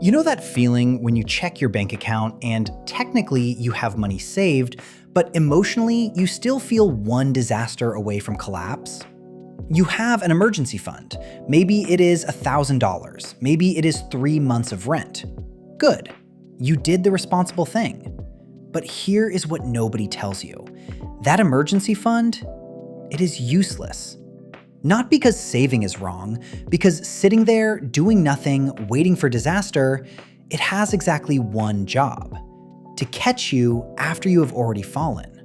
You know that feeling when you check your bank account and technically you have money saved, but emotionally you still feel one disaster away from collapse? You have an emergency fund. Maybe it is $1,000. Maybe it is 3 months of rent. Good. You did the responsible thing. But here is what nobody tells you. That emergency fund, it is useless. Not because saving is wrong, because sitting there, doing nothing, waiting for disaster, it has exactly one job: to catch you after you have already fallen.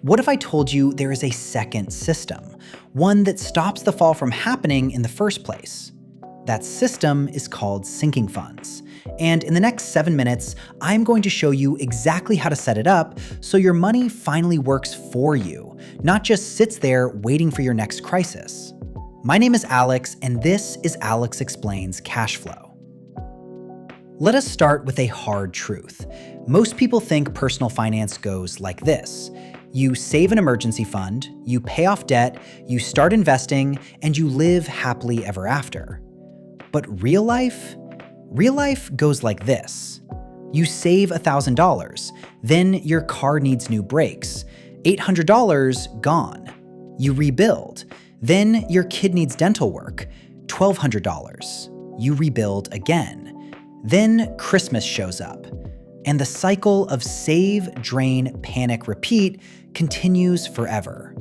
What if I told you there is a second system, one that stops the fall from happening in the first place? That system is called sinking funds. And in the next 7 minutes, I'm going to show you exactly how to set it up so your money finally works for you, not just sits there waiting for your next crisis. My name is Alex, and this is Alex Explains Cash Flow. Let us start with a hard truth. Most people think personal finance goes like this. You save an emergency fund, you pay off debt, you start investing, and you live happily ever after. But real life goes like this. You save $1,000, then your car needs new brakes. $800 gone. You rebuild. Then your kid needs dental work, $1,200. You rebuild again. Then Christmas shows up. And the cycle of save, drain, panic, repeat continues forever.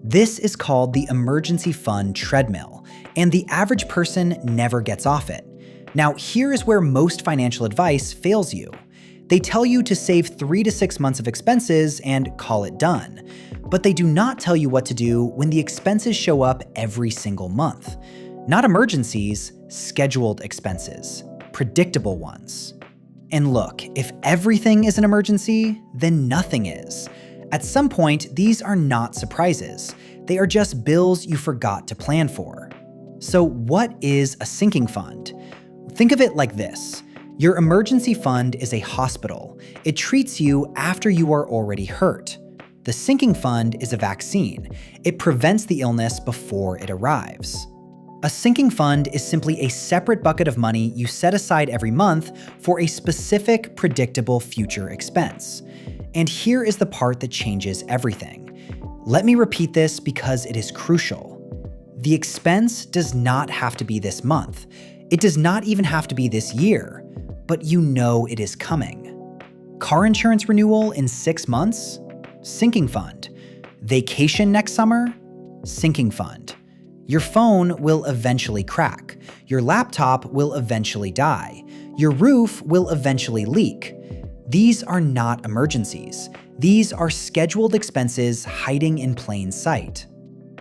This is called the emergency fund treadmill, and the average person never gets off it. Now, here is where most financial advice fails you. They tell you to save 3 to 6 months of expenses and call it done. But they do not tell you what to do when the expenses show up every single month. Not emergencies, scheduled expenses, predictable ones. And look, if everything is an emergency, then nothing is. At some point, these are not surprises. They are just bills you forgot to plan for. So what is a sinking fund? Think of it like this. Your emergency fund is a hospital. It treats you after you are already hurt. The sinking fund is a vaccine. It prevents the illness before it arrives. A sinking fund is simply a separate bucket of money you set aside every month for a specific, predictable future expense. And here is the part that changes everything. Let me repeat this because it is crucial. The expense does not have to be this month. It does not even have to be this year, but you know it is coming. Car insurance renewal in 6 months? Sinking fund. Vacation next summer? Sinking fund. Your phone will eventually crack. Your laptop will eventually die. Your roof will eventually leak. These are not emergencies. These are scheduled expenses hiding in plain sight.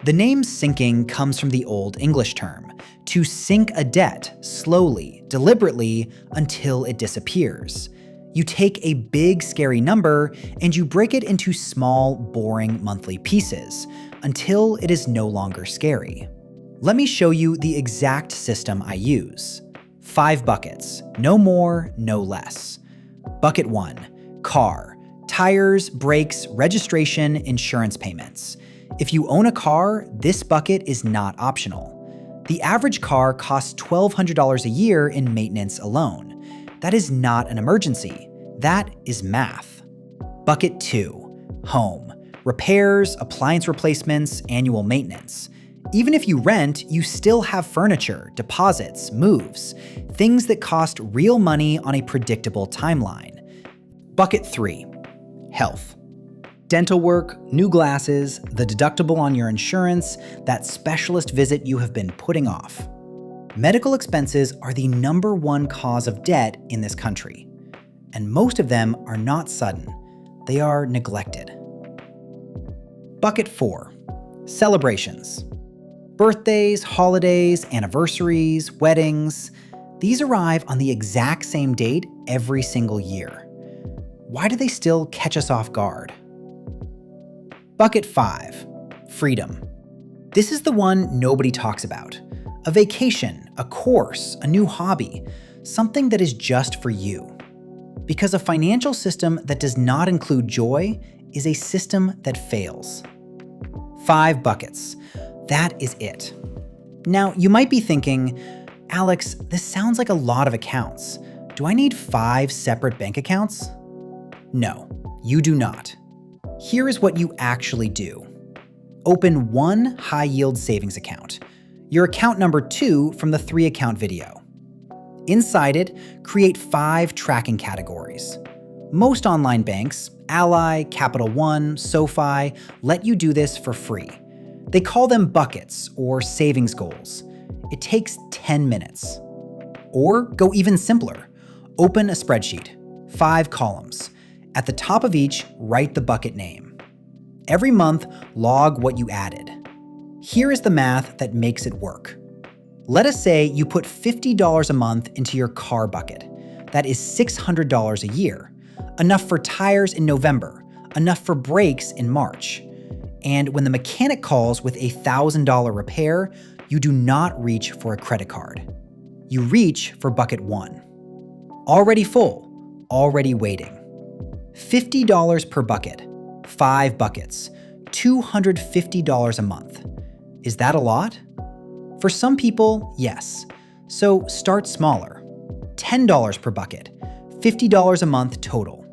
The name sinking comes from the Old English term, to sink a debt slowly, deliberately, until it disappears. You take a big, scary number and you break it into small, boring monthly pieces until it is no longer scary. Let me show you the exact system I use. 5 buckets, no more, no less. Bucket 1, car, tires, brakes, registration, insurance payments. If you own a car, this bucket is not optional. The average car costs $1,200 a year in maintenance alone. That is not an emergency. That is math. Bucket 2, home, repairs, appliance replacements, annual maintenance. Even if you rent, you still have furniture, deposits, moves, things that cost real money on a predictable timeline. Bucket 3, health. Dental work, new glasses, the deductible on your insurance, that specialist visit you have been putting off. Medical expenses are the #1 cause of debt in this country, and most of them are not sudden. They are neglected. Bucket 4, celebrations. Birthdays, holidays, anniversaries, weddings. These arrive on the exact same date every single year. Why do they still catch us off guard? Bucket 5, freedom. This is the one nobody talks about. A vacation, a course, a new hobby, something that is just for you. Because a financial system that does not include joy is a system that fails. 5 buckets. That is it. Now, you might be thinking, Alex, this sounds like a lot of accounts. Do I need 5 separate bank accounts? No, you do not. Here is what you actually do. Open one high-yield savings account, your account number 2 from the 3-account video. Inside it, create 5 tracking categories. Most online banks, Ally, Capital One, SoFi, let you do this for free. They call them buckets or savings goals. It takes 10 minutes. Or go even simpler. Open a spreadsheet, 5 columns. At the top of each, write the bucket name. Every month, log what you added. Here is the math that makes it work. Let us say you put $50 a month into your car bucket. That is $600 a year. Enough for tires in November, enough for brakes in March. And when the mechanic calls with a $1,000 repair, you do not reach for a credit card. You reach for bucket 1. Already full, already waiting. $50 per bucket, 5 buckets, $250 a month. Is that a lot? For some people, yes. So start smaller. $10 per bucket, $50 a month total.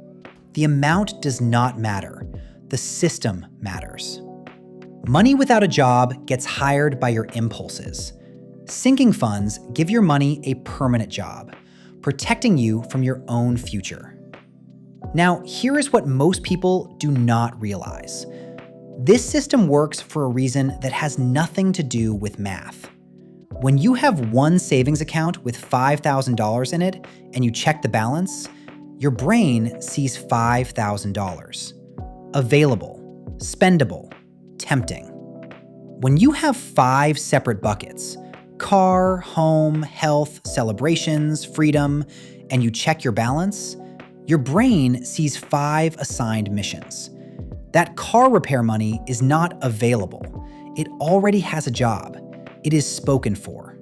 The amount does not matter. The system matters. Money without a job gets hired by your impulses. Sinking funds give your money a permanent job, protecting you from your own future. Now, here is what most people do not realize. This system works for a reason that has nothing to do with math. When you have one savings account with $5,000 in it and you check the balance, your brain sees $5,000. Available, spendable, tempting. When you have 5 separate buckets, car, home, health, celebrations, freedom, and you check your balance, your brain sees 5 assigned missions. That car repair money is not available. It already has a job. It is spoken for.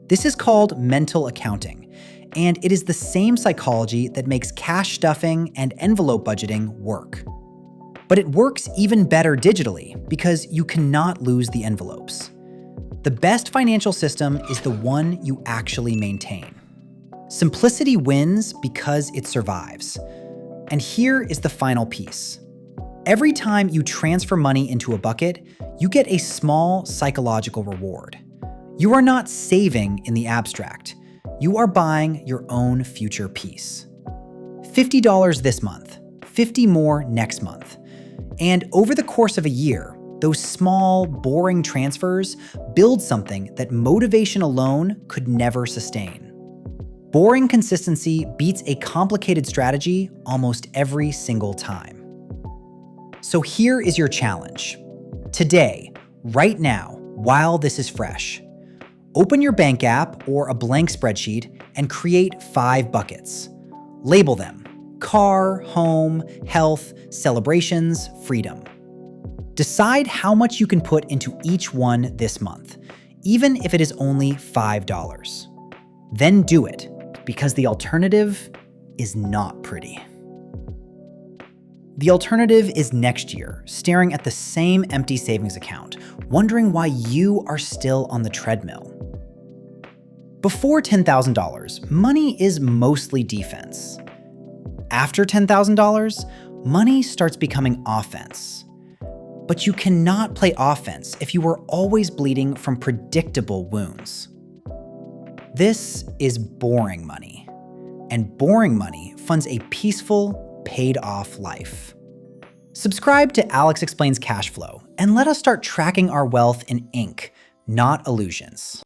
This is called mental accounting, and it is the same psychology that makes cash stuffing and envelope budgeting work. But it works even better digitally because you cannot lose the envelopes. The best financial system is the one you actually maintain. Simplicity wins because it survives. And here is the final piece. Every time you transfer money into a bucket, you get a small psychological reward. You are not saving in the abstract. You are buying your own future peace. $50 this month, 50 more next month. And over the course of a year, those small, boring transfers build something that motivation alone could never sustain. Boring consistency beats a complicated strategy almost every single time. So here is your challenge. Today, right now, while this is fresh, open your bank app or a blank spreadsheet and create 5 buckets. Label them: car, home, health, celebrations, freedom. Decide how much you can put into each one this month, even if it is only $5. Then do it, because the alternative is not pretty. The alternative is next year, staring at the same empty savings account, wondering why you are still on the treadmill. Before $10,000, money is mostly defense. After $10,000, money starts becoming offense. But you cannot play offense if you are always bleeding from predictable wounds. This is boring money, and boring money funds a peaceful, paid-off life. Subscribe to Alex Explains Cash Flow, and let us start tracking our wealth in ink, not illusions.